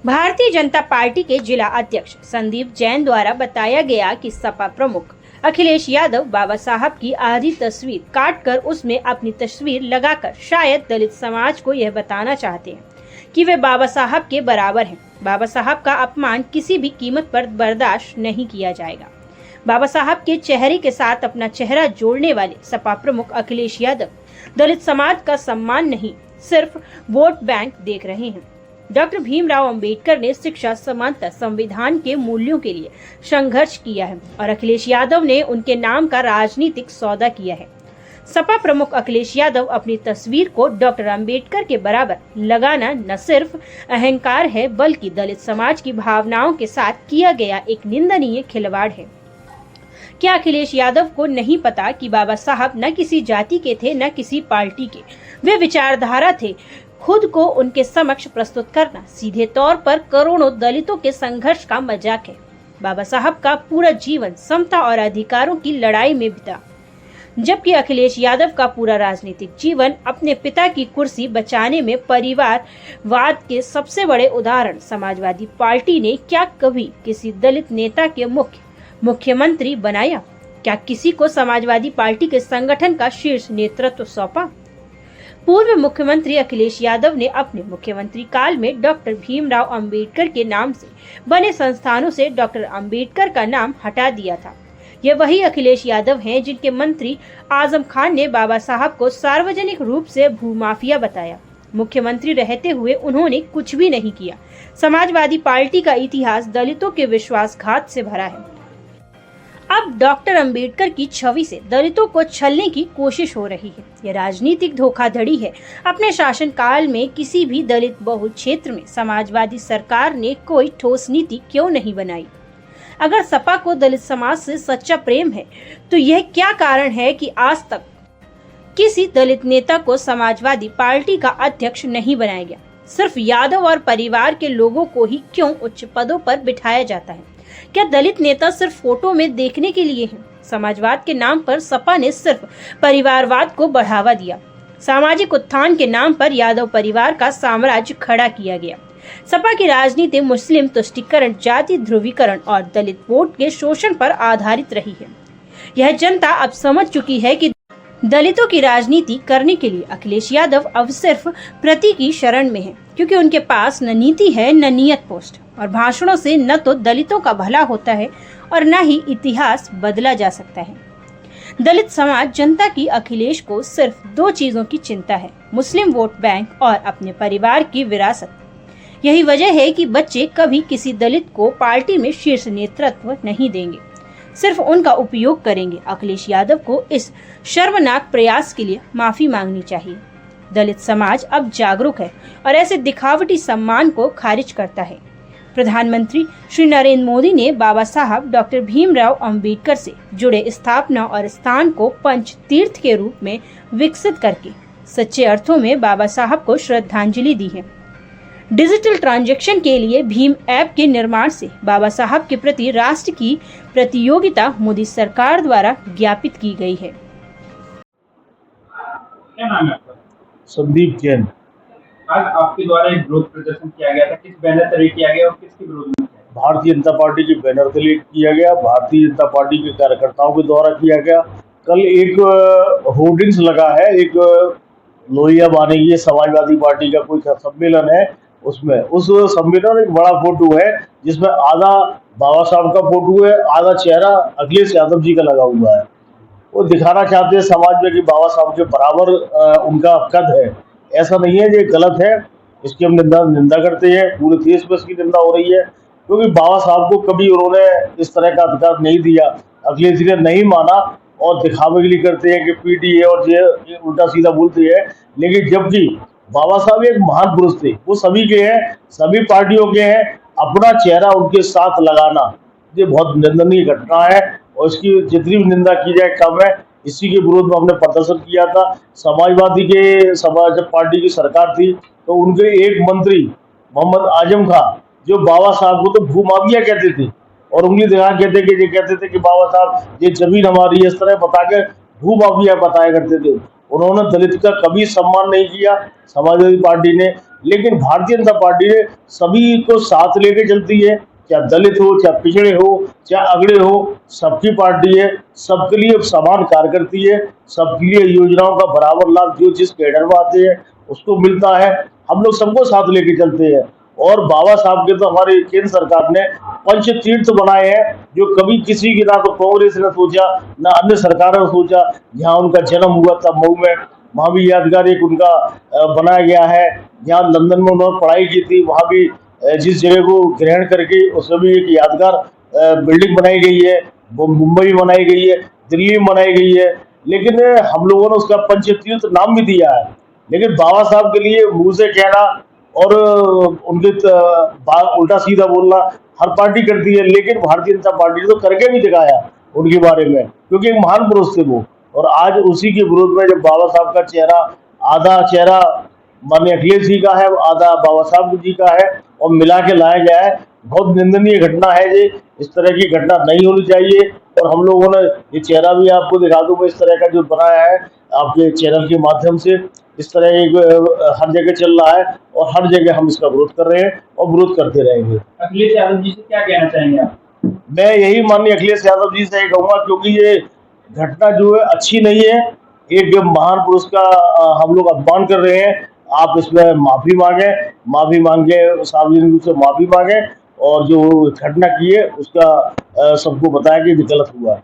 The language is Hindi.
भारतीय जनता पार्टी के जिला अध्यक्ष संदीप जैन द्वारा बताया गया कि सपा प्रमुख अखिलेश यादव बाबा साहब की आधी तस्वीर काटकर उसमें अपनी तस्वीर लगाकर शायद दलित समाज को यह बताना चाहते हैं कि वे बाबा साहब के बराबर हैं। बाबा साहब का अपमान किसी भी कीमत पर बर्दाश्त नहीं किया जाएगा। बाबा साहब के चेहरे के साथ अपना चेहरा जोड़ने वाले सपा प्रमुख अखिलेश यादव दलित समाज का सम्मान नहीं, सिर्फ वोट बैंक देख रहे हैं। डॉक्टर भीमराव अंबेडकर ने शिक्षा, समानता, संविधान के मूल्यों के लिए संघर्ष किया है और अखिलेश यादव ने उनके नाम का राजनीतिक सौदा किया है। सपा प्रमुख अखिलेश यादव अपनी तस्वीर को डॉक्टर अंबेडकर के बराबर लगाना न सिर्फ अहंकार है बल्कि दलित समाज की भावनाओं के साथ किया गया एक निंदनीय खिलवाड़ है। क्या अखिलेश यादव को नहीं पता कि बाबा साहब न किसी जाति के थे न किसी पार्टी के, वे विचारधारा थे। खुद को उनके समक्ष प्रस्तुत करना सीधे तौर पर करोड़ों दलितों के संघर्ष का मजाक है। बाबा साहब का पूरा जीवन समता और अधिकारों की लड़ाई में बीता, जबकि अखिलेश यादव का पूरा राजनीतिक जीवन अपने पिता की कुर्सी बचाने में परिवारवाद के सबसे बड़े उदाहरण समाजवादी पार्टी ने क्या कभी किसी दलित नेता के मुख्यमंत्री बनाया? क्या किसी को समाजवादी पार्टी के संगठन का शीर्ष नेतृत्व सौंपा? पूर्व मुख्यमंत्री अखिलेश यादव ने अपने मुख्यमंत्री काल में डॉक्टर भीमराव अंबेडकर के नाम से बने संस्थानों से डॉक्टर अंबेडकर का नाम हटा दिया था। ये वही अखिलेश यादव हैं जिनके मंत्री आजम खान ने बाबा साहब को सार्वजनिक रूप से भूमाफिया बताया। मुख्यमंत्री रहते हुए उन्होंने कुछ भी नहीं किया। समाजवादी पार्टी का इतिहास दलितों के विश्वासघात से भरा है। अब डॉक्टर अंबेडकर की छवि से दलितों को छलने की कोशिश हो रही है। यह राजनीतिक धोखाधड़ी है। अपने शासनकाल में किसी भी दलित बहुल क्षेत्र में समाजवादी सरकार ने कोई ठोस नीति क्यों नहीं बनाई? अगर सपा को दलित समाज से सच्चा प्रेम है तो यह क्या कारण है कि आज तक किसी दलित नेता को समाजवादी पार्टी का अध्यक्ष नहीं बनाया गया? सिर्फ यादव और परिवार के लोगों को ही क्यों उच्च पदों पर बिठाया जाता है? क्या दलित नेता सिर्फ फोटो में देखने के लिए हैं? समाजवाद के नाम पर सपा ने सिर्फ परिवारवाद को बढ़ावा दिया। सामाजिक उत्थान के नाम पर यादव परिवार का साम्राज्य खड़ा किया गया। सपा की राजनीति मुस्लिम तुष्टीकरण, जाति ध्रुवीकरण और दलित वोट के शोषण पर आधारित रही है। यह जनता अब समझ चुकी है कि दलितों की राजनीति करने के लिए अखिलेश यादव अब सिर्फ प्रतीक की शरण में है, क्योंकि उनके पास न नीति है न नियत पोस्ट, और भाषणों से न तो दलितों का भला होता है और न ही इतिहास बदला जा सकता है। दलित समाज जनता की अखिलेश को सिर्फ दो चीजों की चिंता है, मुस्लिम वोट बैंक और अपने परिवार की विरासत। यही वजह है कि बच्चे कभी किसी दलित को पार्टी में शीर्ष नेतृत्व नहीं देंगे, सिर्फ उनका उपयोग करेंगे। अखिलेश यादव को इस शर्मनाक प्रयास के लिए माफी मांगनी चाहिए। दलित समाज अब जागरूक है और ऐसे दिखावटी सम्मान को खारिज करता है। प्रधानमंत्री श्री नरेंद्र मोदी ने बाबा साहब डॉक्टर भीमराव अंबेडकर से जुड़े स्थापना और स्थान को पंच तीर्थ के रूप में विकसित करके सच्चे अर्थों में बाबा साहब को श्रद्धांजलि दी है। डिजिटल ट्रांजैक्शन के लिए भीम ऐप के निर्माण से बाबा साहब के प्रति राष्ट्र की प्रतियोगिता मोदी सरकार द्वारा ज्ञापित की गई है। क्या नाम है आपका? संदीप जैन। आज आपके द्वारा एक विरोध प्रदर्शन किया गया था, किस बैनर तले किया गया और किसके विरोध में किया गया? भारतीय जनता पार्टी के बैनर तले किया गया, भारतीय जनता पार्टी के कार्यकर्ताओं के द्वारा किया गया। कल एक होर्डिंग्स लगा है, एक लोहिया बानेगी समाजवादी पार्टी का कोई सम्मेलन है, उसमें उस सम्मेलन में एक बड़ा फोटो है जिसमें आधा बाबा साहब का फोटो है, आधा चेहरा अखिलेश यादव जी का लगा हुआ है। वो दिखाना चाहते हैं समाज में कि बाबा साहब के बराबर उनका कद है। ऐसा नहीं है, ये गलत है, इसकी हम निंदा करते हैं। पूरे देश में इसकी निंदा हो रही है, क्योंकि बाबा साहब को कभी उन्होंने इस तरह का अधिकार नहीं दिया। अखिलेश जी ने नहीं माना और दिखावे के लिए करते हैं कि पीटीए और ये उल्टा सीधा बोलते हैं, लेकिन जबकि बाबा साहब एक महान पुरुष थे, वो सभी के हैं, सभी पार्टियों के हैं। अपना चेहरा उनके साथ लगाना ये बहुत निंदनीय घटना है और इसकी जितनी भी निंदा की जाए कम है। इसी के विरोध में हमने प्रदर्शन किया था। समाजवादी के जब पार्टी की सरकार थी तो उनके एक मंत्री मोहम्मद आजम खान जो बाबा साहब को तो भूमाफिया कहते थे और उंगली दिखा कहते थे कि बाबा साहब ये जमीन हमारी, इस तरह बता के भूमाफिया बताया करते थे। उन्होंने दलित का कभी सम्मान नहीं किया समाजवादी पार्टी ने। लेकिन भारतीय जनता पार्टी ने सभी को साथ लेके चलती है, चाहे दलित हो, चाहे पिछड़े हो, चाहे अगड़े हो, सबकी पार्टी है, सबके लिए समान कार्य करती है, सबके लिए योजनाओं का बराबर लाभ जो जिस कैडर में आते हैं उसको मिलता है। हम लोग सबको साथ लेके चलते हैं और बाबा साहब के तो हमारी केंद्र सरकार ने पंच तीर्थ बनाए हैं जो कभी किसी की ना तो कांग्रेस ने सोचा ना अन्य सरकारों ने सोचा। जहाँ उनका जन्म हुआ था मऊ में, वहाँ भी यादगार एक उनका बनाया गया है। जहाँ लंदन में उन्होंने पढ़ाई की थी वहाँ भी जिस जगह को ग्रहण करके उसमें भी एक यादगार बिल्डिंग बनाई गई है। वो मुंबई में बनाई गई है, दिल्ली में बनाई गई है, लेकिन हम लोगों ने उसका पंचतीर्थ नाम भी दिया है। लेकिन बाबा साहब के लिए मुंह से कहना और उनके उल्टा सीधा बोलना हर पार्टी करती है, लेकिन भारतीय जनता पार्टी ने तो करके भी दिखाया उनके बारे में, क्योंकि एक महान पुरुष थे वो। और आज उसी के विरोध में जब बाबा साहब का चेहरा, आधा चेहरा माननीय अखिलेश जी का है, आधा बाबा साहब जी का है और मिला के लाया गया है, बहुत निंदनीय घटना है ये। इस तरह की घटना नहीं होनी चाहिए। और हम लोगों ने ये चेहरा भी आपको दिखा दूं, इस तरह का जो बनाया है आपके चैनल के माध्यम से, इस तरह एक हर जगह चल रहा है और हर जगह हम इसका विरोध कर रहे हैं और विरोध करते रहेंगे। अखिलेश यादव जी से क्या कहना चाहेंगे आप? मैं यही माननीय अखिलेश यादव जी से कहूँगा, क्योंकि ये घटना जो है अच्छी नहीं है। एक महान पुरुष का हम लोग अपमान कर रहे हैं। आप इसमें माफी मांगे सार्वजनिक रूप से माफी मांगे और जो घटना की है उसका सबको बताएं कि गलत हुआ है।